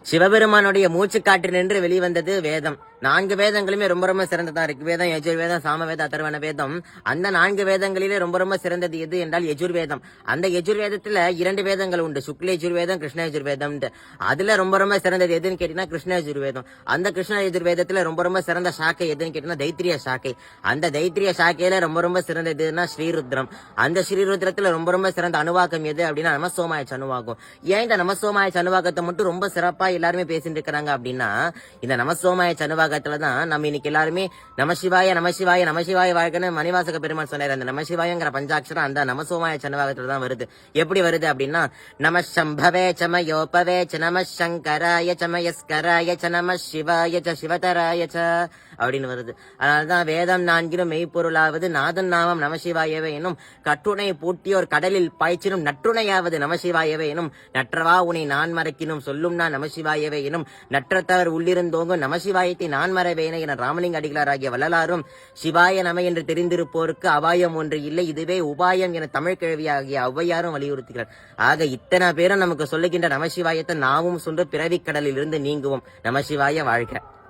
சிவபெருமானுடைய மூச்சு காற்று நின்று வெளிவந்தது வேதம். 4 வேதங்களுமே ரொம்ப ரொம்ப சிறந்ததா இருக்கு. வேதம், யஜுர்வேதம், சாமவேதம், அதர்வண வேதம். அந்த 4 வேதங்களிலே ரொம்ப ரொம்ப சிறந்தது எது என்றால் யஜுர்வேதம். அந்த யஜுர்வேதத்துல 2 வேதங்கள் உண்டு, சுக்ல யஜுர்வேதம், கிருஷ்ண யஜுர்வேதம். அதுல ரொம்ப ரொம்ப சிறந்தது எதுன்னு கேட்டீங்கன்னா கிருஷ்ண யஜுர்வேதம். அந்த கிருஷ்ண யஜுர்வேதத்துல ரொம்ப ரொம்ப சிறந்த சாக்கை எதுன்னு கேட்டீங்கன்னா தைத்திரிய சாக்கை. அந்த தைத்திரிய சாக்கையில ரொம்ப ரொம்ப சிறந்தது எதுன்னா ஸ்ரீருத்ரம். அந்த ஸ்ரீருத்ரத்துல ரொம்ப ரொம்ப சிறந்த அணுவாக்கம் எது அப்படின்னா நமசோமாய சணுவாக்கம். ஏன் இந்த நமசோமாய சணுவாக்கத்தை மட்டும் ரொம்ப சிறப்பா எல்லாருமே பேசிட்டு இருக்கிறாங்க அப்படின்னா, இந்த நமசோமாய சணுவாகத்துலதான் நம்ம இன்னைக்கு எல்லாருமே நமசிவாய நமசிவாய நமசிவாய வாழ்க்கைன்னு மணிவாசக பெருமாள் சொன்னார். அந்த நமசிவாயங்கிற பஞ்சாட்சரம் அந்த நமசோமாய சணுவாகத்துல தான் வருது. எப்படி வருது அப்படின்னா, நம சம்பவே சமயோபவே ச நம சங்கராய சமயஸ்கராய ச நம சிவாய ச சிவதராய ச அப்படின்னு வருது. அதனாலதான் வேதம் 4 மெய்ப்பொருளாவது நாதன் நாமம் நமசிவாயவே எனும் கட்டுணை பூட்டியோர் கடலில் பாய்ச்சினும் நற்றுணையாவது நமசிவாயவே எனும் நற்றவா உனை நான் மறக்கினும் சொல்லும் நான் நமசிவாயவே எனும் நற்றத்தவர் உள்ளிருந்தோங்கும் நமசிவாயத்தை நான் மறவேன என ராமலிங்க அடிகளார் ஆகிய வள்ளலாரும் சிவாய நம என்று தெரிந்திருப்போருக்கு அபாயம் ஒன்று இல்லை, இதுவே உபாயம் என தமிழ் கிழவியாகிய ஔவையாரும் வலியுறுத்துகிறார். ஆக இத்தனை பேரும் நமக்கு சொல்லுகின்ற நமசிவாயத்தை நாமும் சொன்று பிறவிக் கடலில் இருந்து நீங்குவோம். நமசிவாய வாழ்க.